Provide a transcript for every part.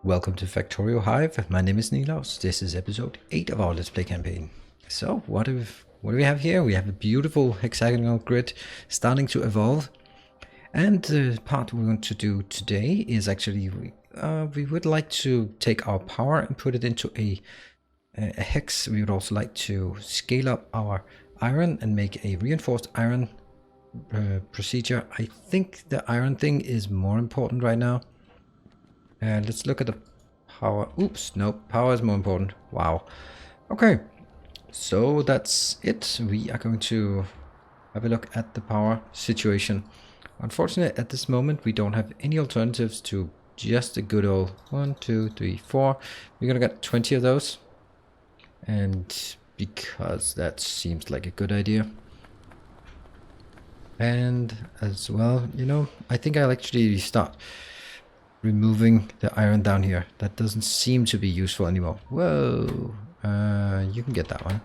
Welcome to Factorio Hive. My name is Nilaus. This is episode 8 of our Let's Play campaign. So, what do we have here? We have a beautiful hexagonal grid starting to evolve. And the part we want to do today is actually, we would like to take our power and put it into a hex. We would also like to scale up our iron and make a reinforced iron procedure. I think the iron thing is more important right now. Let's look at the power. Oops, no, power is more important. Wow. Okay, so that's it. We are going to have a look at the power situation. Unfortunately, at this moment, we don't have any alternatives to just a good old 1, 2, 3, 4. We're gonna get 20 of those. And because that seems like a good idea. And as well, you know, I think I'll actually start removing the iron down here. That doesn't seem to be useful anymore. Whoa, you can get that one.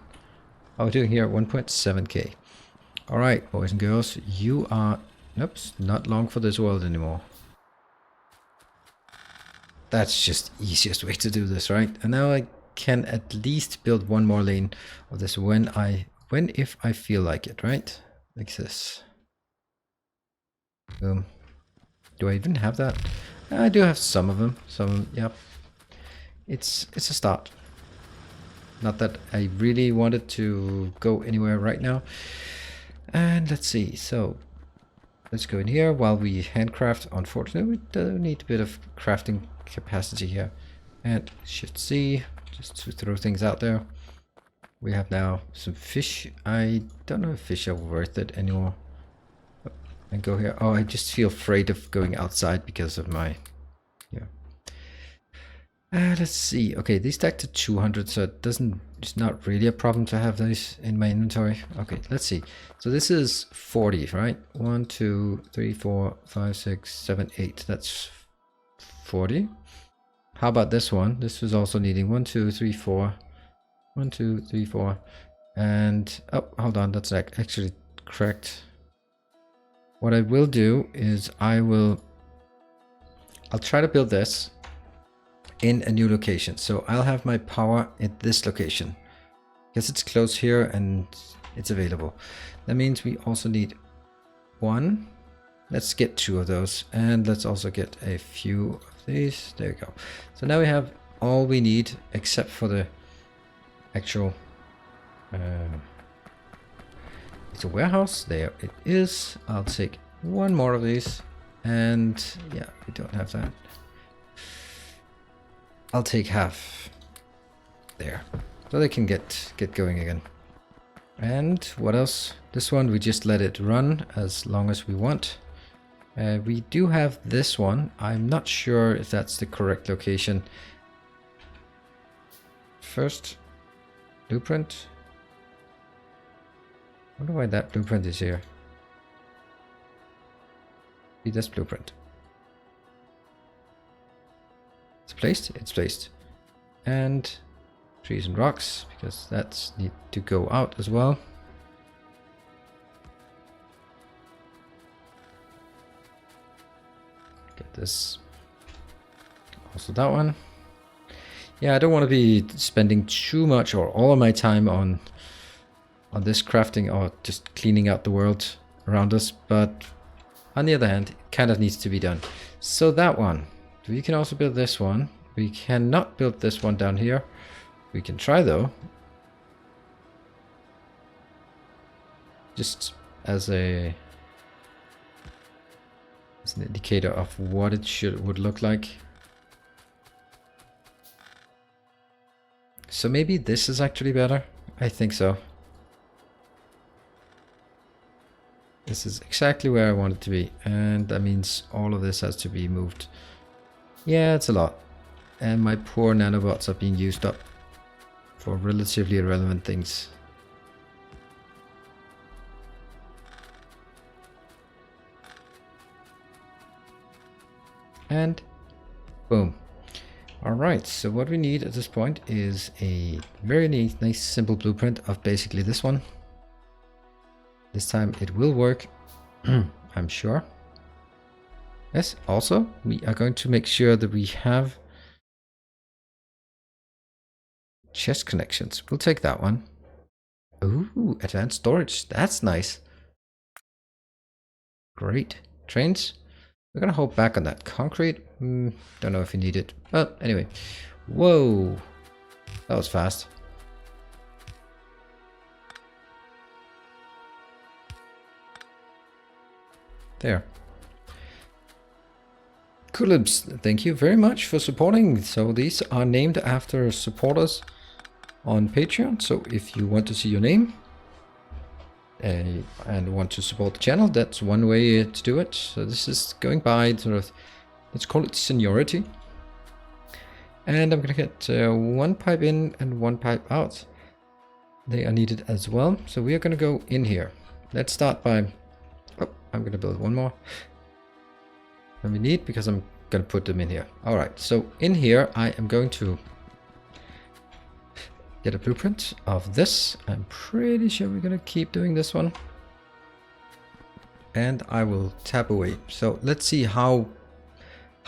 How are we doing here? 1.7k. All right, boys and girls, you are, oops, not long for this world anymore. That's just the easiest way to do this, right? And now I can at least build one more lane of this when if I feel like it, right? Like this. Boom. Do I even have that? I do have some of them. Yep. It's a start. Not that I really wanted to go anywhere right now. And let's see. So let's go in here while we handcraft. Unfortunately, we do need a bit of crafting capacity here. And Shift C just to throw things out there. We have now some fish. I don't know if fish are worth it anymore. And go here. Oh, I just feel afraid of going outside because of my, yeah. Let's see. Okay, these stack to 200, so it's not really a problem to have these in my inventory. Okay, let's see. So this is 40, right? 1, 2, 3, 4, 5, 6, 7, 8. That's 40. How about this one? This is also needing 1, 2, 3, 4. 1, 2, 3, 4. And, oh, hold on. That's actually correct. What I will do is I'll try to build this in a new location. So I'll have my power at this location because it's close here and it's available. That means we also need one. Let's get 2 of those, and let's also get a few of these. There we go. So now we have all we need except for the actual it's a warehouse. There it is. I'll take one more of these. And yeah, we don't have that. I'll take half there. So they can get going again. And what else? This one, we just let it run as long as we want. We do have this one. I'm not sure if that's the correct location. First, blueprint. I wonder why that blueprint is here. See this blueprint. It's placed? It's placed. And trees and rocks, because that's need to go out as well. Get this. Also that one. Yeah, I don't want to be spending too much or all of my time on this crafting or just cleaning out the world around us, but on the other hand, it kind of needs to be done. So that one, we can also build this one. We cannot build this one down here. We can try though, just as an indicator of what it would look like. So maybe this is actually better. I think so. This is exactly where I want it to be, and that means all of this has to be moved. Yeah, it's a lot. And my poor nanobots are being used up for relatively irrelevant things. And boom. Alright, so what we need at this point is a very nice simple blueprint of basically this one. This time it will work, I'm sure. Yes, also, we are going to make sure that we have Chest connections. We'll take that one. Ooh, advanced storage. That's nice. Great. Trains. We're gonna hold back on that concrete. Don't know if you need it. But anyway. Whoa. That was fast. There. Kulibs, thank you very much for supporting. So these are named after supporters on Patreon. So if you want to see your name and want to support the channel, that's one way to do it. So this is going by sort of, let's call it seniority. And I'm gonna get one pipe in and one pipe out. They are needed as well. So we are gonna go in here. Let's start by, oh, I'm gonna build one more than we need because I'm gonna put them in here. All right, so in here I am going to get a blueprint of this. I'm pretty sure we're gonna keep doing this one. And I will tap away. So let's see how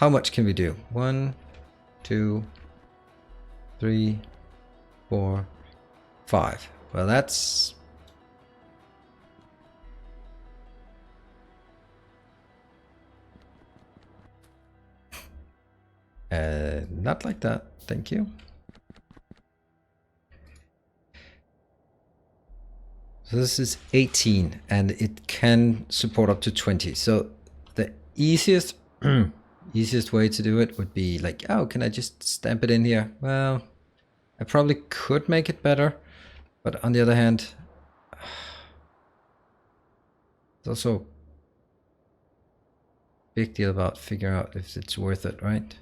much can we do. 1, 2, 3, 4, 5. Well, that's not like that. Thank you. So this is 18 and it can support up to 20. So the easiest easiest way to do it would be like, oh, can I just stamp it in here? Well, I probably could make it better, but on the other hand, it's also a big deal about figuring out if it's worth it, right?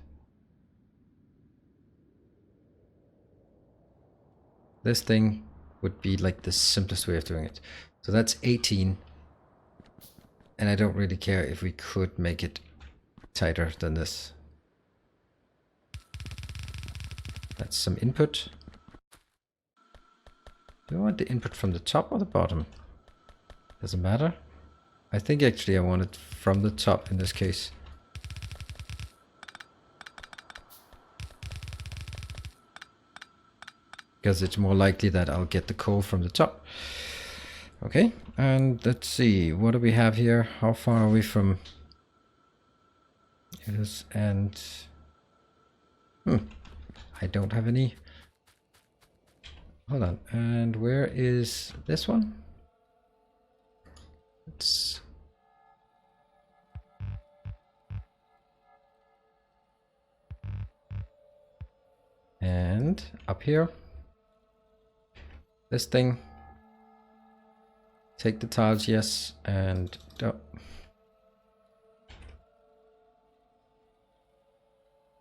This thing would be like the simplest way of doing it. So that's 18. And I don't really care if we could make it tighter than this. That's some input. Do I want the input from the top or the bottom? Doesn't matter. I think actually I want it from the top in this case. Because it's more likely that I'll get the coal from the top. Okay, and let's see, what do we have here? How far are we from this? And I don't have any. Hold on, and where is this one? It's and up here. This thing. Take the tiles, yes, and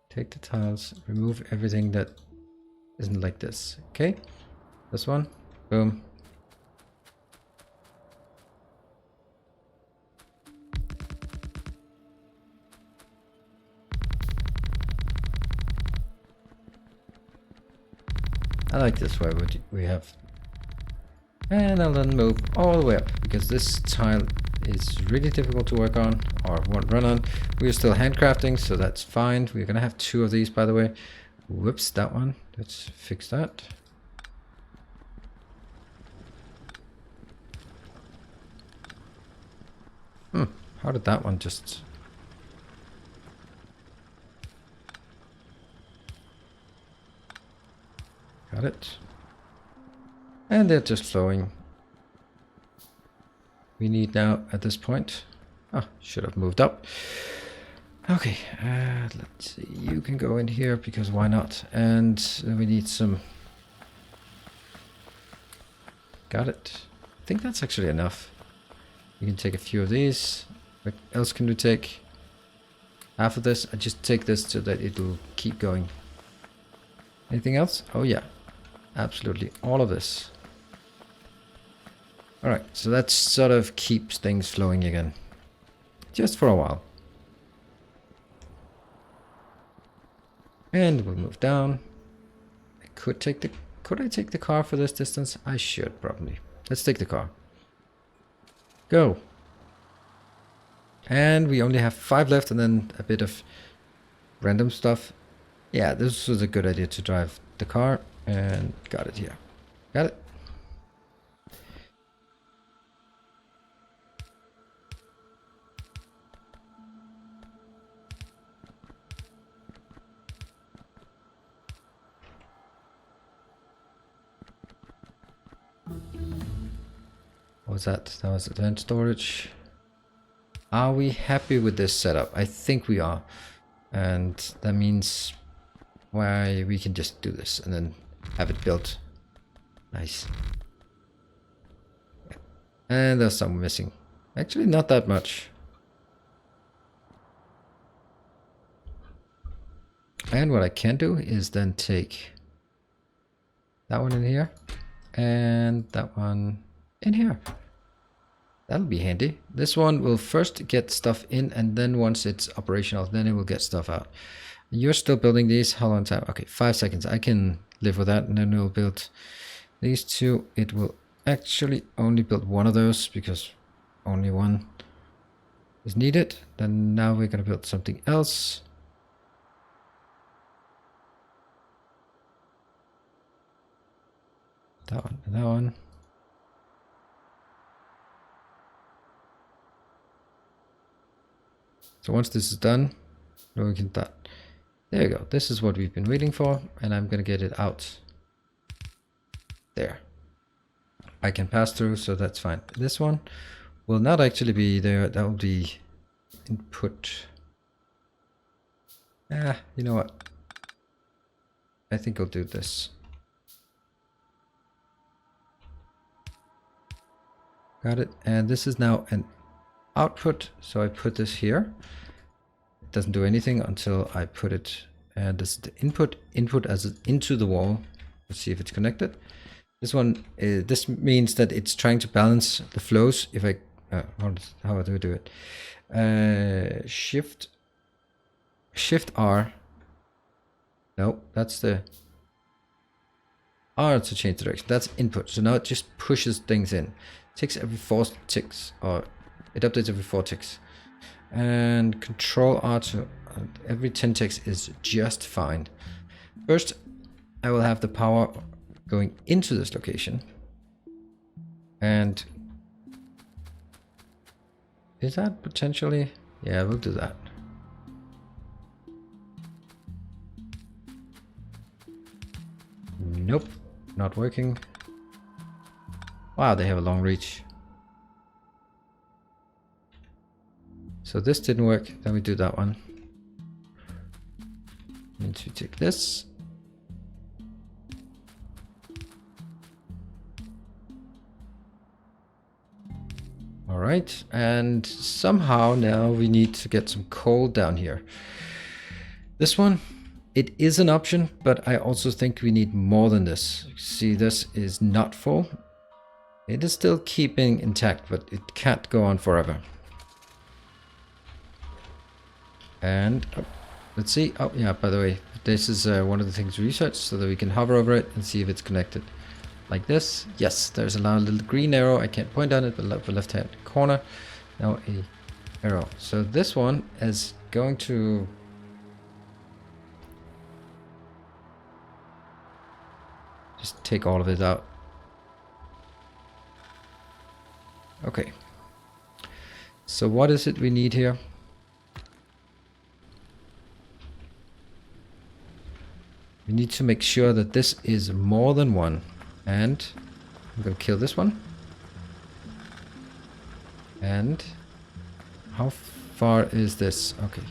take the tiles, remove everything that isn't like this. Okay, this one, boom. I like this way, we have. And I'll then move all the way up, because this tile is really difficult to work on, or won't run on. We're still handcrafting, so that's fine. We're gonna have 2 of these, by the way. Whoops, that one. Let's fix that. How did that one just... Got it. And they're just flowing. We need now at this point. Ah, should have moved up. Okay, let's see. You can go in here because why not? And then we need some. Got it. I think that's actually enough. You can take a few of these. What else can we take? Half of this. I just take this so that it'll keep going. Anything else? Oh yeah, absolutely. All of this. Alright, so that sort of keeps things flowing again. Just for a while. And we'll move down. I could take the... Could I take the car for this distance? I should, probably. Let's take the car. Go. And we only have 5 left and then a bit of random stuff. Yeah, this was a good idea to drive the car. And got it here. Got it. What was that? That was advanced storage. Are we happy with this setup? I think we are. And that means why we can just do this and then have it built. Nice. And there's some missing. Actually, not that much. And what I can do is then take that one in here and that one in here. That'll be handy. This one will first get stuff in, and then once it's operational, then it will get stuff out. You're still building these. How long time? Okay, 5 seconds. I can live with that, and then we'll build these two. It will actually only build one of those because only one is needed. Then now we're going to build something else. That one and that one. So once this is done, we can start. There you go. This is what we've been waiting for, and I'm going to get it out. There. I can pass through, so that's fine. This one will not actually be there. That will be input. You know what? I think I'll do this. Got it. And this is now an output, so I put this here. It doesn't do anything until I put it, and this is the input as into the wall. Let's see if it's connected. This one this means that it's trying to balance the flows. If I how do I do it? Shift R. No, that's the R to change direction. That's input. So now it just pushes things in. Ticks every 4 ticks, or it updates every 4 ticks. And Control R to every 10 ticks is just fine. First, I will have the power going into this location. And is that potentially? Yeah, we'll do that. Nope, not working. Wow, they have a long reach. So this didn't work, then we do that one. And we take this. All right, and somehow now we need to get some coal down here. This one, it is an option, but I also think we need more than this. See, this is not full. It is still keeping intact, but it can't go on forever. And let's see. Oh yeah, by the way, this is one of the things we researched so that we can hover over it and see if it's connected. Like this. Yes, there's a little green arrow. I can't point on it, but the left hand corner. Now a arrow. So this one is going to just take all of it out. Okay. So what is it we need here? We need to make sure that this is more than one. And I'm going to kill this one. And how far is this? Okay.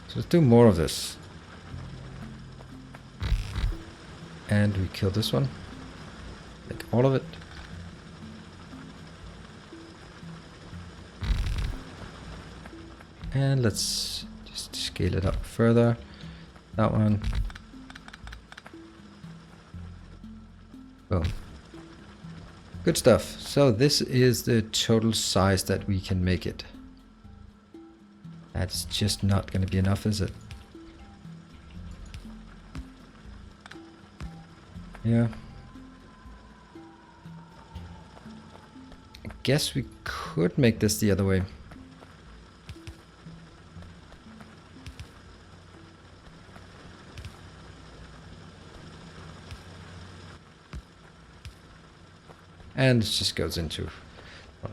So let's do more of this. And we kill this one. Like all of it. And let's just scale it up further. That one. Boom. Good stuff. So this is the total size that we can make it. That's just not going to be enough, is it? Yeah. I guess we could make this the other way. And it just goes into...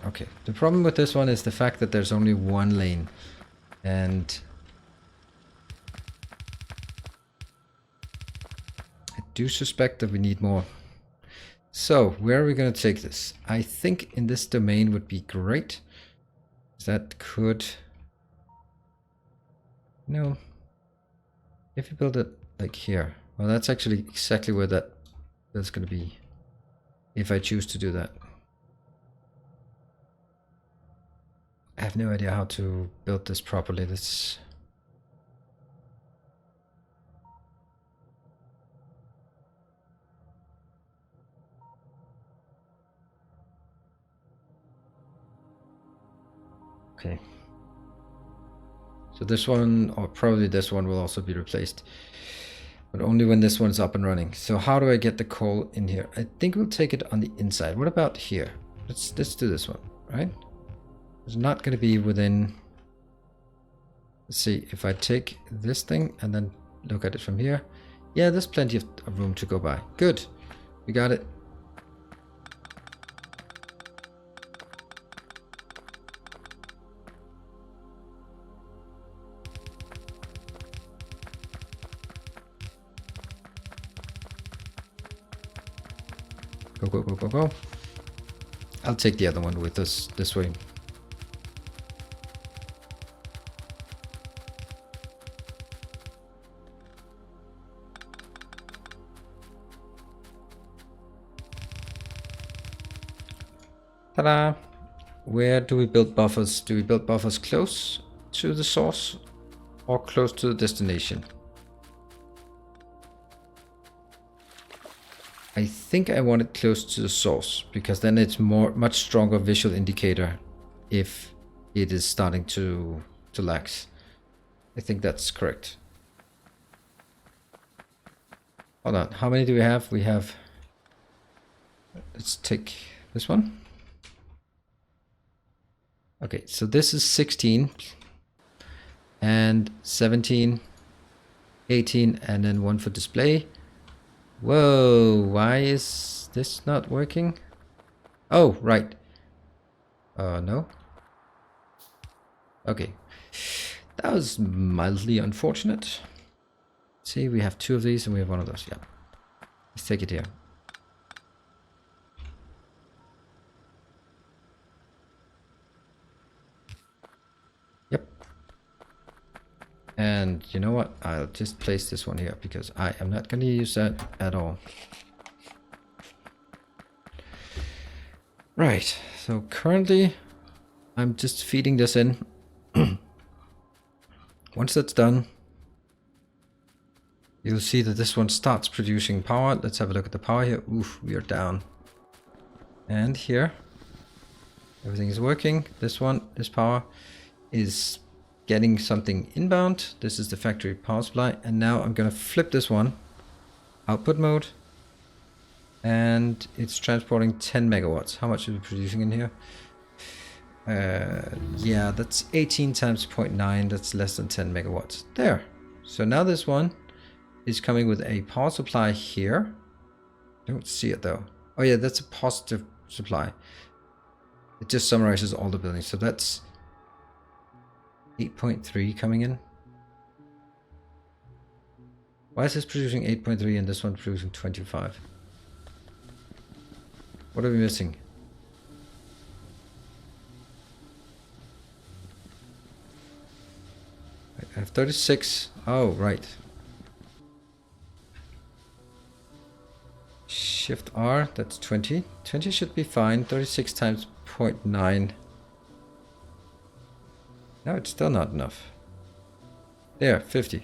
Okay, the problem with this one is the fact that there's only one lane. And I do suspect that we need more. So, where are we going to take this? I think in this domain would be great. That could... No. If you build it like here. Well, that's actually exactly where that's going to be. If I choose to do that. I have no idea how to build this properly. This... Okay. So this one, or probably this one, will also be replaced. But only when this one's up and running. So how do I get the coal in here? I think we'll take it on the inside. What about here? Let's do this one, right? It's not going to be within... Let's see, if I take this thing and then look at it from here. Yeah, there's plenty of room to go by. Good. We got it. Go, go, go, go, go. I'll take the other one with us this way. Ta-da! Where do we build buffers? Do we build buffers close to the source or close to the destination? I think I want it close to the source, because then it's much stronger visual indicator if it is starting to lax. I think that's correct. Hold on, how many do we have? We have... Let's take this one. Okay, so this is 16 and 17, 18, and then one for display. Whoa, why is this not working? Oh, right. No. Okay. That was mildly unfortunate. See, we have two of these and we have one of those. Yeah. Let's take it here. Yep. And you know what? I'll just place this one here because I am not going to use that at all. Right. So currently I'm just feeding this in. Once that's done, you'll see that this one starts producing power. Let's have a look at the power here. Oof, we are down. And here, everything is working. This one, this power is getting something inbound. This is the factory power supply. And now I'm going to flip this one, output mode. And it's transporting 10 megawatts. How much is it producing in here? Yeah, that's 18 times 0.9. That's less than 10 megawatts. There. So now this one is coming with a power supply here. Don't see it though. Oh yeah, that's a positive supply. It just summarizes all the buildings. So that's 8.3 coming in. Why is this producing 8.3 and this one producing 25? What are we missing? I have 36. Oh, right. Shift R, that's 20. 20 should be fine. 36 times 0.9. No, it's still not enough. There, 50.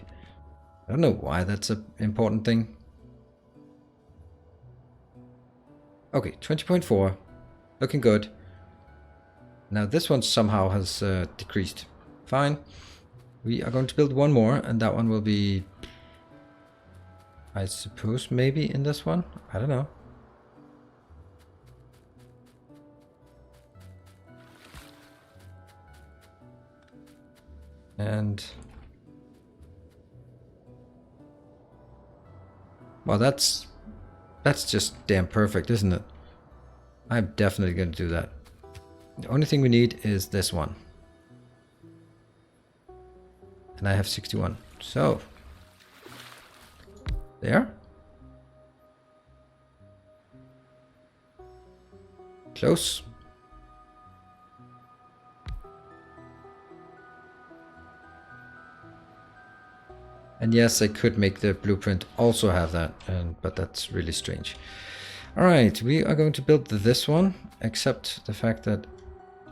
I don't know why that's an important thing. Okay, 20.4. Looking good. Now this one somehow has decreased. Fine. We are going to build one more, and that one will be, I suppose, maybe in this one. I don't know. And well, that's just damn perfect, isn't it? I'm definitely going to do that. The only thing we need is this one. And I have 61. So, there. Close. And yes, I could make the blueprint also have that, but that's really strange. Alright, we are going to build this one, except the fact that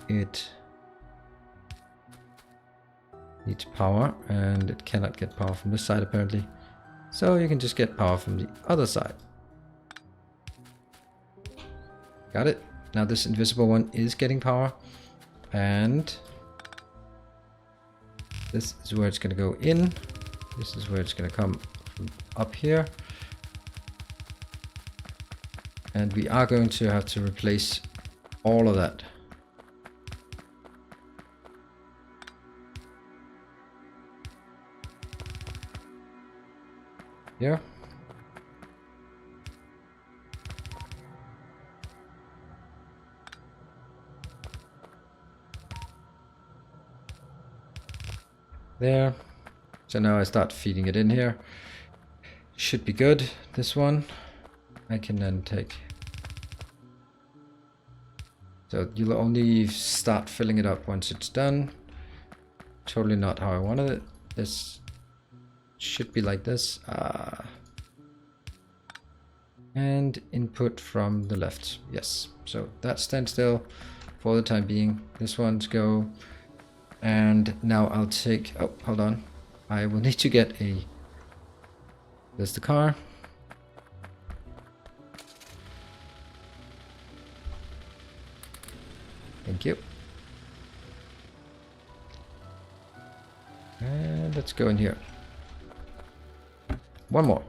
it needs power, and it cannot get power from this side apparently. So you can just get power from the other side. Got it. Now this invisible one is getting power, and this is where it's going to go in. This is where it's going to come from up here. And we are going to have to replace all of that. Here. There. So now I start feeding it in here. Should be good, this one. I can then take... So you'll only start filling it up once it's done. Totally not how I wanted it. This should be like this. And input from the left. Yes. So that stands still for the time being. This one's go. And now I'll take... Oh, hold on. I will need to get a... There's the car. Thank you. And let's go in here. One more.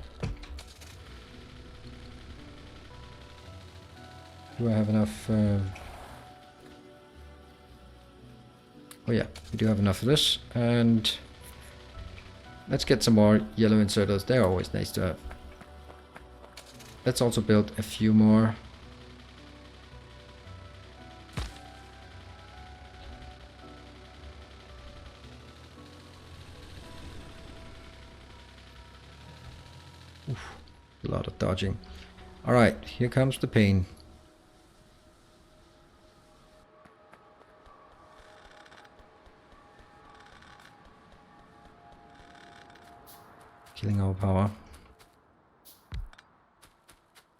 Do I have enough? Oh yeah, we do have enough of this. And let's get some more yellow inserters. They're always nice to have. Let's also build a few more. Oof, a lot of dodging. All right, here comes the pain. Killing our power.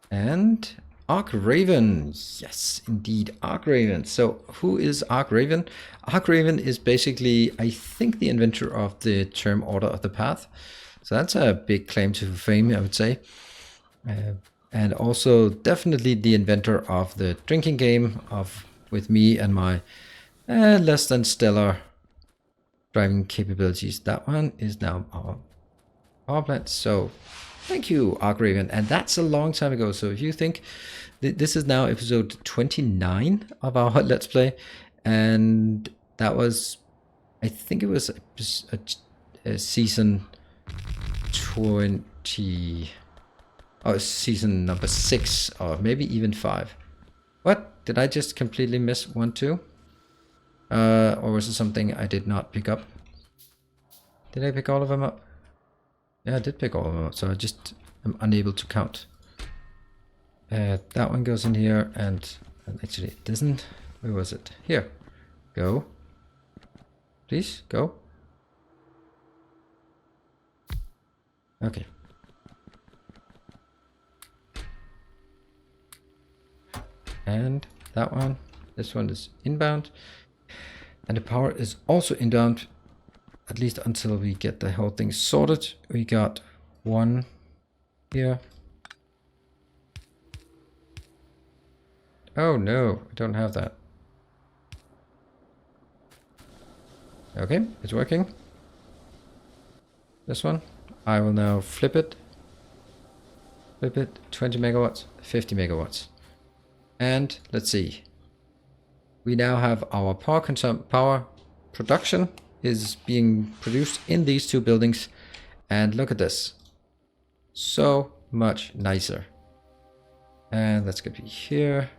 And Arc Raven. Yes, indeed, Arc Raven. So who is Arc Raven? Arc Raven is basically, I think, the inventor of the term Order of the Path. So that's a big claim to fame, I would say. And also definitely the inventor of the drinking game with me and my less than stellar driving capabilities. That one is now our power plant. So thank you, Arc Raven. And that's a long time ago. So if you think this is now episode 29 of our Let's Play, and that was, I think it was a season 20, oh, season number 6, or maybe even 5. What? Did I just completely miss 1, 2? Or was it something I did not pick up? Did I pick all of them up? Yeah, I did pick all of them up, so I just am unable to count. That one goes in here, and actually it doesn't. Where was it? Here. Go. Please, go. Okay. And that one. This one is inbound. And the power is also inbound. At least until we get the whole thing sorted. We got one here. Oh no, I don't have that. Okay, it's working. This one. I will now flip it. Flip it. 20 megawatts, 50 megawatts. And let's see. We now have our power production is being produced in these two buildings, and look at this, so much nicer. And that's gonna be here,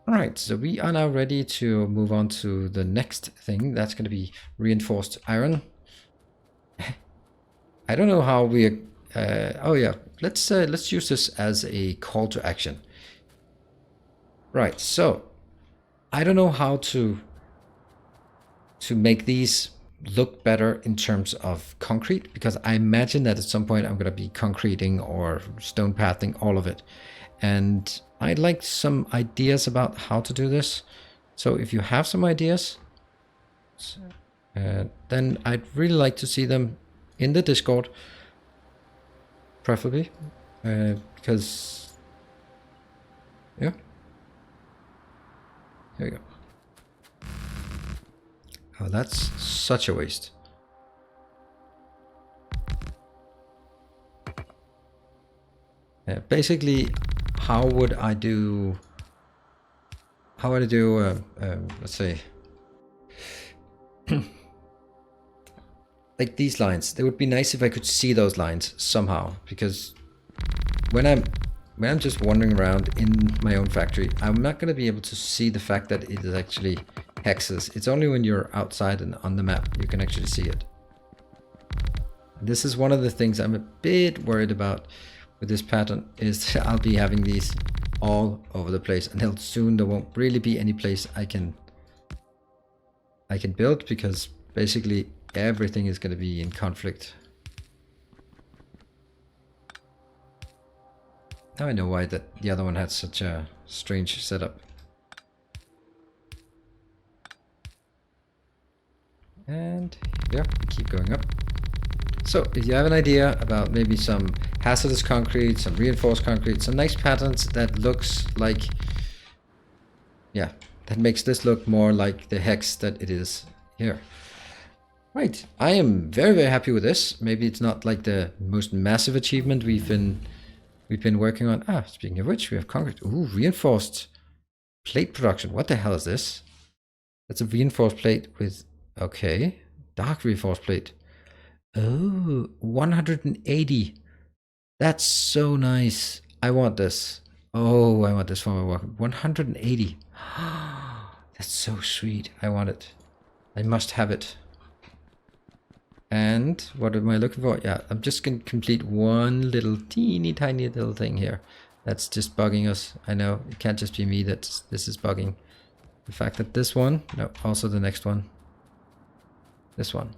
Alright, so we are now ready to move on to the next thing. That's going to be reinforced iron. I don't know how we... oh yeah, let's use this as a call to action. Right, so I don't know how to make these look better in terms of concrete, because I imagine that at some point I'm going to be concreting or stone pathing all of it. And I'd like some ideas about how to do this. So if you have some ideas, then I'd really like to see them in the Discord, preferably, because, yeah, here we go. Oh, that's such a waste. Basically, how would I do? Let's say, like these lines. It would be nice if I could see those lines somehow, because when I'm just wandering around in my own factory, I'm not going to be able to see the fact that it is actually hexes. It's only when you're outside and on the map you can actually see it. This is one of the things I'm a bit worried about with this pattern, is I'll be having these all over the place, and soon there won't really be any place I can build, because basically everything is going to be in conflict. Now I know why the other one had such a strange setup. And yeah, keep going up. So if you have an idea about maybe some hazardous concrete, some reinforced concrete, some nice patterns that looks like, yeah, that makes this look more like the hex that it is here. Right, I am very, very happy with this. Maybe it's not like the most massive achievement we've been working on. Ah, speaking of which, we have concrete. Ooh, reinforced plate production. What the hell is this? That's a reinforced plate with, okay, dark reinforced plate. Oh, 180. That's so nice. I want this. Oh, I want this for my work. 180. That's so sweet. I want it. I must have it. And what am I looking for? Yeah, I'm just going to complete one little teeny tiny little thing here. That's just bugging us. I know it can't just be me that this is bugging. The fact that this one, no, also the next one. This one.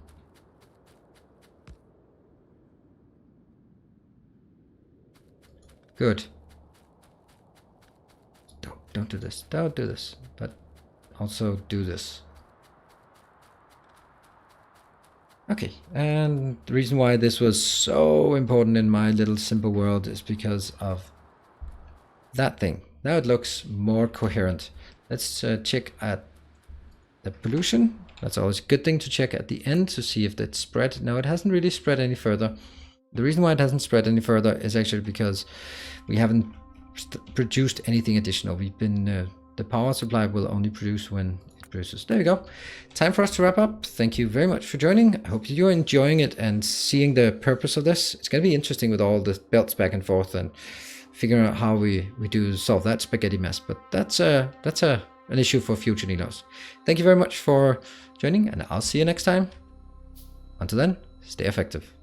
Good. Don't do this. Don't do this. But also do this. Okay, and the reason why this was so important in my little simple world is because of that thing. Now it looks more coherent. Let's check at the pollution. That's always a good thing to check at the end to see if it's spread. Now it hasn't really spread any further. The reason why it hasn't spread any further is actually because we haven't produced anything additional. We've been, the power supply will only produce when it produces. There we go. Time for us to wrap up. Thank you very much for joining. I hope you're enjoying it and seeing the purpose of this. It's going to be interesting with all the belts back and forth and figuring out how we do solve that spaghetti mess. But that's an issue for future Nilos. Thank you very much for joining, and I'll see you next time. Until then, stay effective.